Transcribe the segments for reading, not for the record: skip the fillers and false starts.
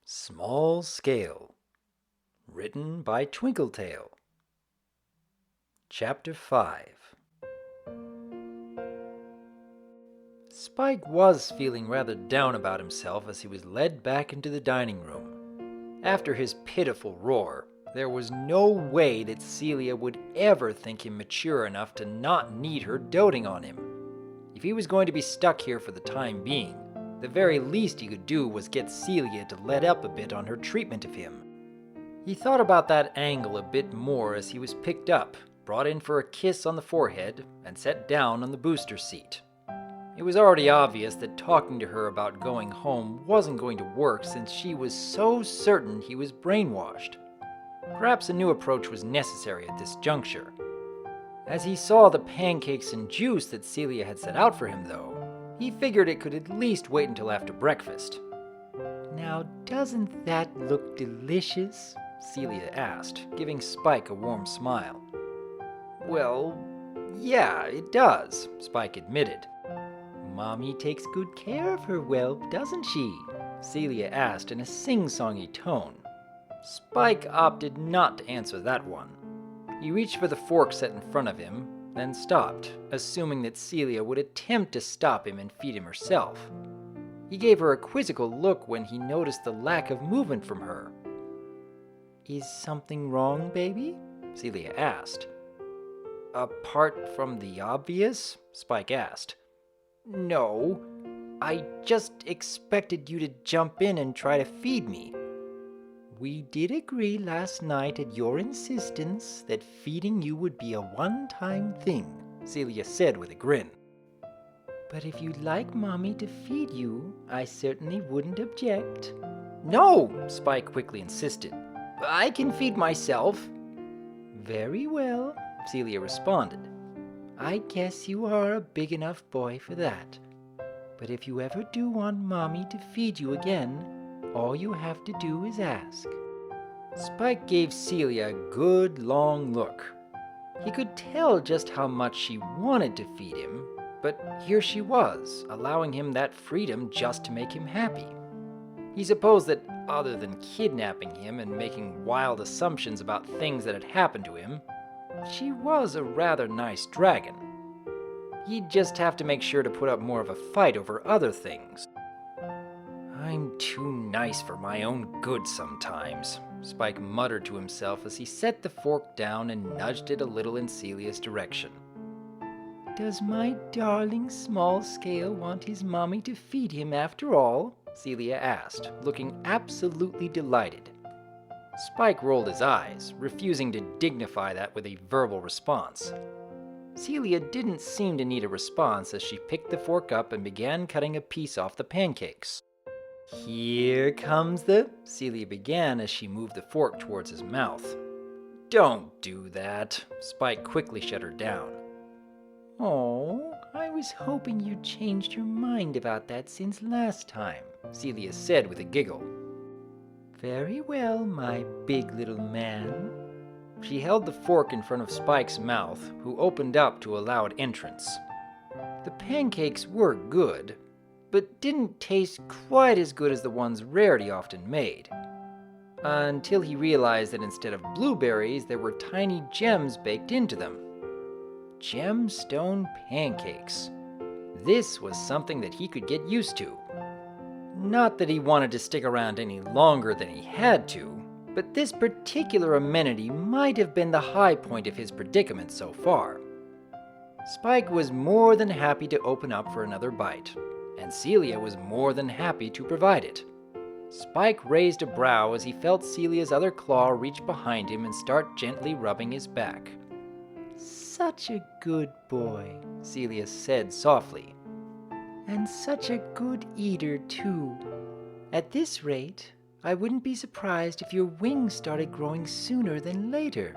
Small Scale. Written by Twinkletail. Chapter 5. Spike was feeling rather down about himself as he was led back into the dining room. After his pitiful roar, there was no way that Celia would ever think him mature enough to not need her doting on him. If he was going to be stuck here for the time being, the very least he could do was get Celia to let up a bit on her treatment of him. He thought about that angle a bit more as he was picked up, brought in for a kiss on the forehead, and set down on the booster seat. It was already obvious that talking to her about going home wasn't going to work since she was so certain he was brainwashed. Perhaps a new approach was necessary at this juncture. As he saw the pancakes and juice that Celia had set out for him, though, he figured it could at least wait until after breakfast. "Now, doesn't that look delicious?" Celia asked, giving Spike a warm smile. "Well, yeah, it does," Spike admitted. "Mommy takes good care of her well, doesn't she?" Celia asked in a sing-songy tone. Spike opted not to answer that one. He reached for the fork set in front of him, then stopped, assuming that Celia would attempt to stop him and feed him herself. He gave her a quizzical look when he noticed the lack of movement from her. "Is something wrong, baby?" Celia asked. "Apart from the obvious?" Spike asked. "No, I just expected you to jump in and try to feed me." "We did agree last night at your insistence that feeding you would be a one-time thing," Celia said with a grin. "But if you'd like Mommy to feed you, I certainly wouldn't object." "No," Spike quickly insisted. "I can feed myself." "Very well," Celia responded. "I guess you are a big enough boy for that. But if you ever do want Mommy to feed you again, all you have to do is ask." Spike gave Celia a good long look. He could tell just how much she wanted to feed him, but here she was, allowing him that freedom just to make him happy. He supposed that other than kidnapping him and making wild assumptions about things that had happened to him, she was a rather nice dragon. He'd just have to make sure to put up more of a fight over other things. "I'm too nice for my own good sometimes," Spike muttered to himself as he set the fork down and nudged it a little in Celia's direction. "Does my darling Small Scale want his mommy to feed him after all?" Celia asked, looking absolutely delighted. Spike rolled his eyes, refusing to dignify that with a verbal response. Celia didn't seem to need a response as she picked the fork up and began cutting a piece off the pancakes. "Here comes the..." Celia began as she moved the fork towards his mouth. "Don't do that," Spike quickly shut her down. "Oh, I was hoping you'd changed your mind about that since last time," Celia said with a giggle. "Very well, my big little man." She held the fork in front of Spike's mouth, who opened up to allow entrance. The pancakes were good, but didn't taste quite as good as the ones Rarity often made. Until he realized that instead of blueberries, there were tiny gems baked into them. Gemstone pancakes. This was something that he could get used to. Not that he wanted to stick around any longer than he had to, but this particular amenity might have been the high point of his predicament so far. Spike was more than happy to open up for another bite, and Celia was more than happy to provide it. Spike raised a brow as he felt Celia's other claw reach behind him and start gently rubbing his back. "Such a good boy," Celia said softly. "And such a good eater, too. At this rate, I wouldn't be surprised if your wings started growing sooner than later."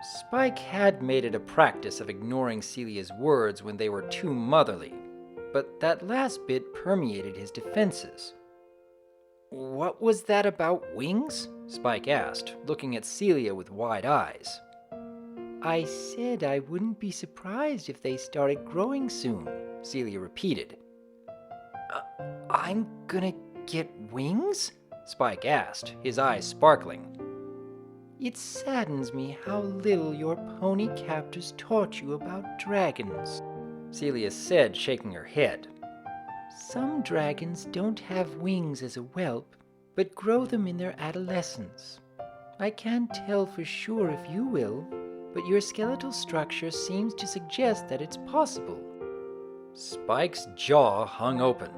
Spike had made it a practice of ignoring Celia's words when they were too motherly, but that last bit permeated his defenses. "What was that about wings?" Spike asked, looking at Celia with wide eyes. "I said I wouldn't be surprised if they started growing soon," Celia repeated. I'm gonna get wings?" Spike asked, his eyes sparkling. It saddens me how little your pony captors taught you about dragons, Celia said, shaking her head. Some dragons don't have wings as a whelp, but grow them in their adolescence. I can't tell for sure if you will, but your skeletal structure seems to suggest that it's possible. Spike's jaw hung open,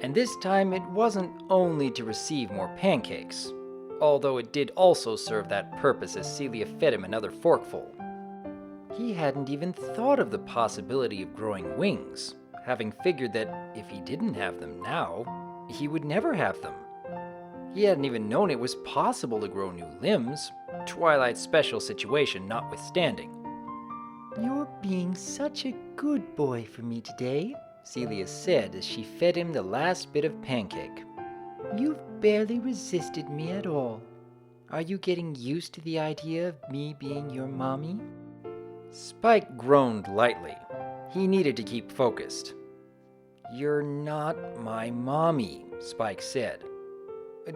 and this time it wasn't only to receive more pancakes, although it did also serve that purpose as Celia fed him another forkful. He hadn't even thought of the possibility of growing wings, having figured that if he didn't have them now, he would never have them. He hadn't even known it was possible to grow new limbs, Twilight's special situation notwithstanding. You're being such a good boy for me today, Celia said as she fed him the last bit of pancake. You've barely resisted me at all. Are you getting used to the idea of me being your mommy? Spike groaned lightly. He needed to keep focused. You're not my mommy, Spike said.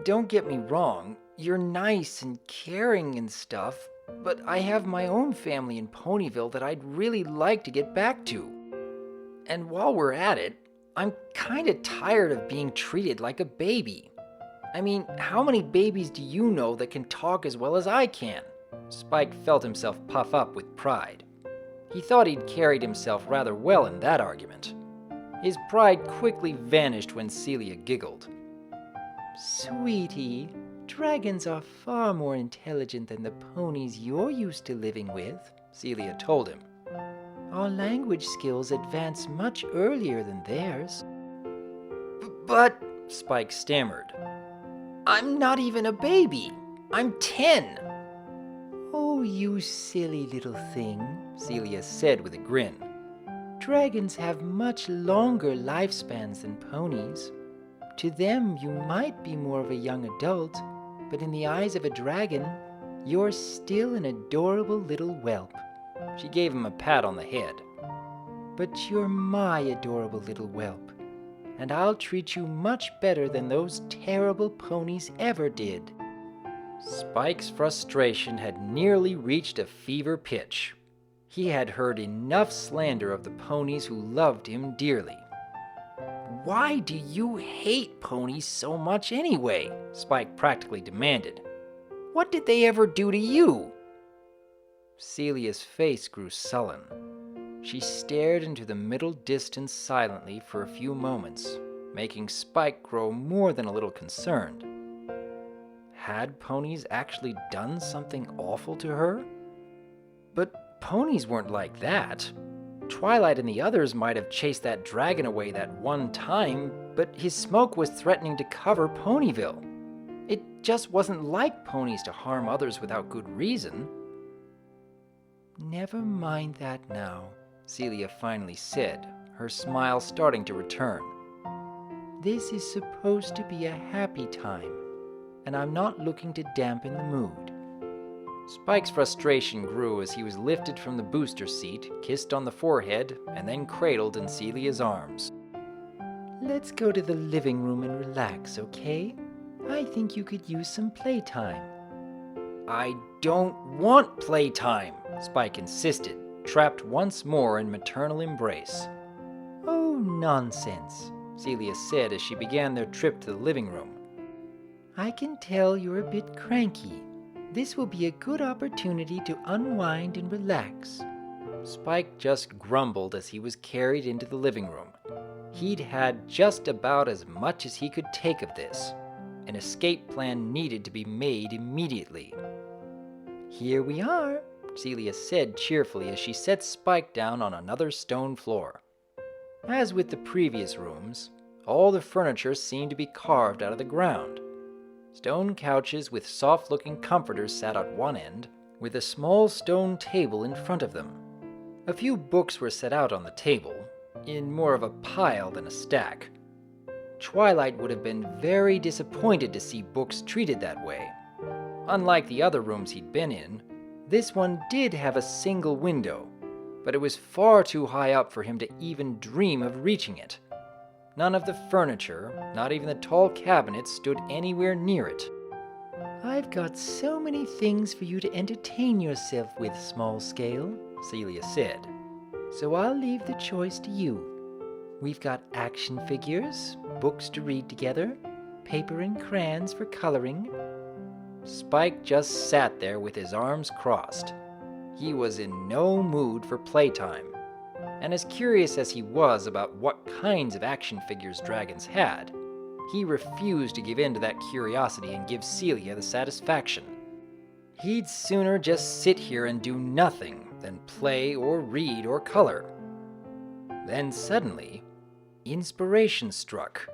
Don't get me wrong, you're nice and caring and stuff, but I have my own family in Ponyville that I'd really like to get back to. And while we're at it, I'm kinda tired of being treated like a baby. I mean, how many babies do you know that can talk as well as I can? Spike felt himself puff up with pride. He thought he'd carried himself rather well in that argument. His pride quickly vanished when Celia giggled. Sweetie, dragons are far more intelligent than the ponies you're used to living with, Celia told him. Our language skills advance much earlier than theirs. But, Spike stammered, I'm not even a baby. I'm 10. Oh, you silly little thing, Celia said with a grin. Dragons have much longer lifespans than ponies. To them, you might be more of a young adult, but in the eyes of a dragon, you're still an adorable little whelp. She gave him a pat on the head. But you're my adorable little whelp, and I'll treat you much better than those terrible ponies ever did. Spike's frustration had nearly reached a fever pitch. He had heard enough slander of the ponies who loved him dearly. Why do you hate ponies so much anyway? Spike practically demanded. What did they ever do to you? Celia's face grew sullen. She stared into the middle distance silently for a few moments, making Spike grow more than a little concerned. Had ponies actually done something awful to her? But ponies weren't like that. Twilight and the others might have chased that dragon away that one time, but his smoke was threatening to cover Ponyville. It just wasn't like ponies to harm others without good reason. Never mind that now, Celia finally said, her smile starting to return. This is supposed to be a happy time, and I'm not looking to dampen the mood. Spike's frustration grew as he was lifted from the booster seat, kissed on the forehead, and then cradled in Celia's arms. Let's go to the living room and relax, okay? I think you could use some playtime. I don't want playtime, Spike insisted, trapped once more in maternal embrace. Oh, nonsense, Celia said as she began their trip to the living room. I can tell you're a bit cranky. This will be a good opportunity to unwind and relax. Spike just grumbled as he was carried into the living room. He'd had just about as much as he could take of this. An escape plan needed to be made immediately. Here we are, Celia said cheerfully as she set Spike down on another stone floor. As with the previous rooms, all the furniture seemed to be carved out of the ground. Stone couches with soft-looking comforters sat at one end, with a small stone table in front of them. A few books were set out on the table, in more of a pile than a stack. Twilight would have been very disappointed to see books treated that way. Unlike the other rooms he'd been in, this one did have a single window, but it was far too high up for him to even dream of reaching it. None of the furniture, not even the tall cabinets, stood anywhere near it. I've got so many things for you to entertain yourself with, Small Scale, Celia said. so I'll leave the choice to you. We've got action figures, books to read together, paper and crayons for coloring. Spike just sat there with his arms crossed. He was in no mood for playtime, and as curious as he was about what kinds of action figures dragons had, he refused to give in to that curiosity and give Celia the satisfaction. He'd sooner just sit here and do nothing than play or read or color. Then suddenly, inspiration struck.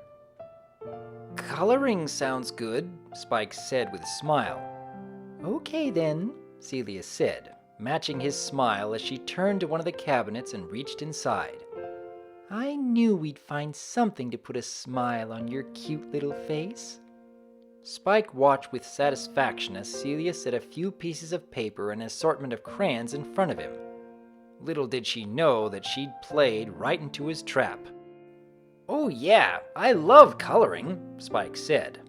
"Coloring sounds good," Spike said with a smile. Okay then, Celia said, matching his smile as she turned to one of the cabinets and reached inside. I knew we'd find something to put a smile on your cute little face. Spike watched with satisfaction as Celia set a few pieces of paper and an assortment of crayons in front of him. Little did she know that she'd played right into his trap. "Oh yeah, I love coloring," Spike said.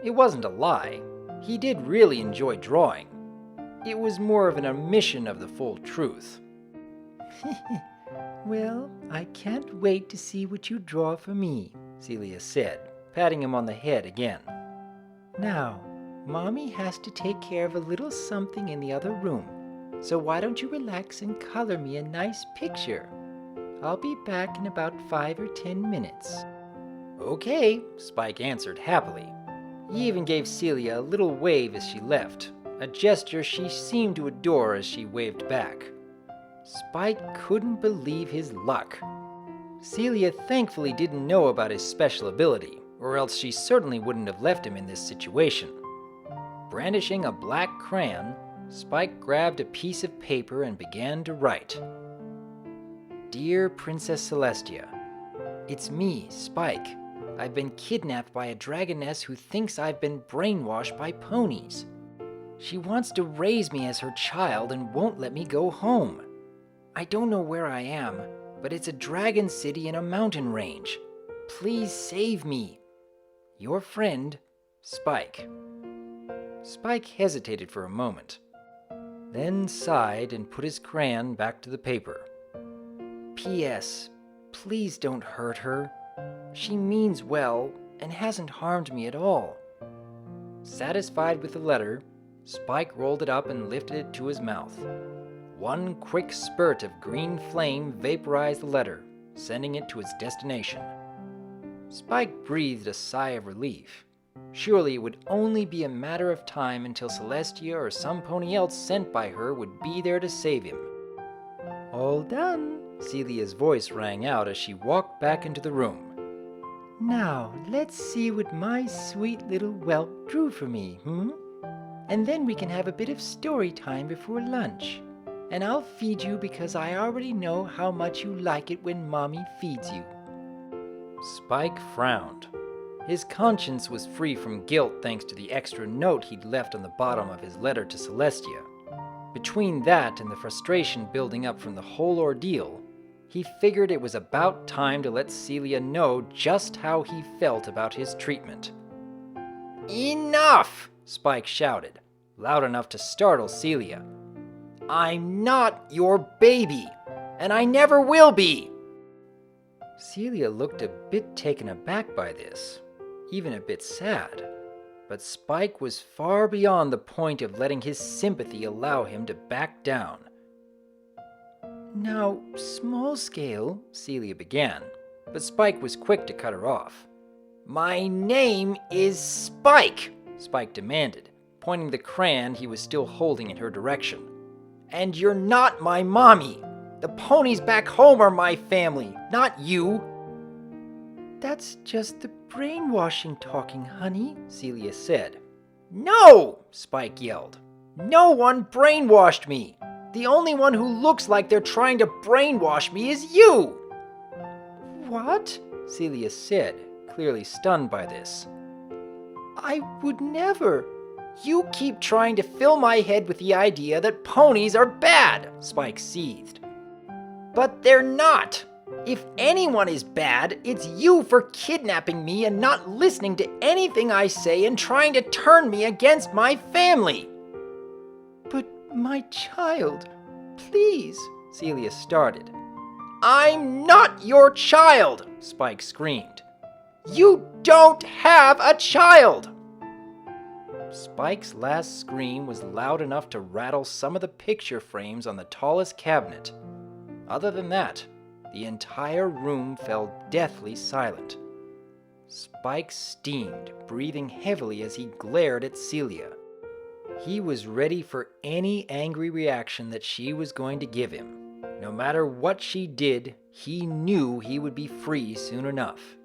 It wasn't a lie. He did really enjoy drawing. It was more of an omission of the full truth. Well, I can't wait to see what you draw for me, Celia said, patting him on the head again. Now, Mommy has to take care of a little something in the other room, so why don't you relax and color me a nice picture? I'll be back in about 5 or 10 minutes. Okay, Spike answered happily. He even gave Celia a little wave as she left, a gesture she seemed to adore as she waved back. Spike couldn't believe his luck. Celia thankfully didn't know about his special ability, or else she certainly wouldn't have left him in this situation. Brandishing a black crayon, Spike grabbed a piece of paper and began to write. "Dear Princess Celestia, it's me, Spike. I've been kidnapped by a dragoness who thinks I've been brainwashed by ponies. She wants to raise me as her child and won't let me go home. I don't know where I am, but it's a dragon city in a mountain range. Please save me. Your friend, Spike." Spike hesitated for a moment, then sighed and put his crayon back to the paper. "P.S. Please don't hurt her. She means well and hasn't harmed me at all." Satisfied with the letter, Spike rolled it up and lifted it to his mouth. One quick spurt of green flame vaporized the letter, sending it to its destination. Spike breathed a sigh of relief. Surely it would only be a matter of time until Celestia or some pony else sent by her would be there to save him. All done, Celia's voice rang out as she walked back into the room. Now, let's see what my sweet little whelp drew for me, And then we can have a bit of story time before lunch. And I'll feed you because I already know how much you like it when Mommy feeds you. Spike frowned. His conscience was free from guilt thanks to the extra note he'd left on the bottom of his letter to Celestia. Between that and the frustration building up from the whole ordeal, he figured it was about time to let Celia know just how he felt about his treatment. "Enough!" Spike shouted, loud enough to startle Celia. "I'm not your baby, and I never will be!" Celia looked a bit taken aback by this, even a bit sad. But Spike was far beyond the point of letting his sympathy allow him to back down. "Now, Small Scale," Celia began, but Spike was quick to cut her off. "My name is Spike!" Spike demanded, pointing the crayon he was still holding in her direction. "And you're not my mommy! The ponies back home are my family, not you!" "That's just the brainwashing talking, honey," Celia said. "No!" Spike yelled. "No one brainwashed me! The only one who looks like they're trying to brainwash me is you!" "What?" Celia said, clearly stunned by this. "I would never." "You keep trying to fill my head with the idea that ponies are bad," Spike seethed. "But they're not! If anyone is bad, it's you for kidnapping me and not listening to anything I say and trying to turn me against my family. But my child, please, Celia started. I'm not your child, Spike screamed. You don't have a child! Spike's last scream was loud enough to rattle some of the picture frames on the tallest cabinet. Other than that, the entire room fell deathly silent. Spike steamed, breathing heavily as he glared at Celia. He was ready for any angry reaction that she was going to give him. No matter what she did, he knew he would be free soon enough.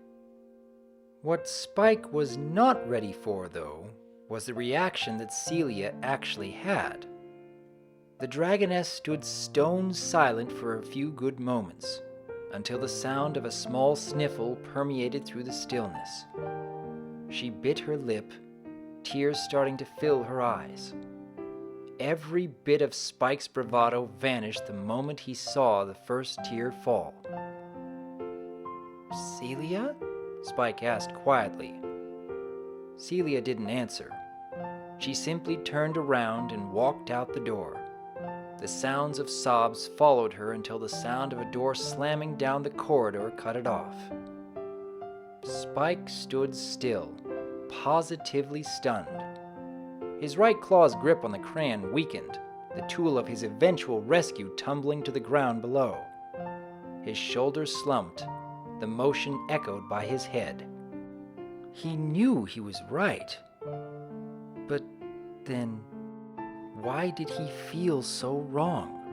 What Spike was not ready for, though, was the reaction that Celia actually had. The dragoness stood stone silent for a few good moments, until the sound of a small sniffle permeated through the stillness. She bit her lip, tears starting to fill her eyes. Every bit of Spike's bravado vanished the moment he saw the first tear fall. Celia? Spike asked quietly. Celia didn't answer. She simply turned around and walked out the door. The sounds of sobs followed her until the sound of a door slamming down the corridor cut it off. Spike stood still, positively stunned. His right claw's grip on the crayon weakened, the tool of his eventual rescue tumbling to the ground below. His shoulders slumped, the motion echoed by his head. He knew he was right. But then, why did he feel so wrong?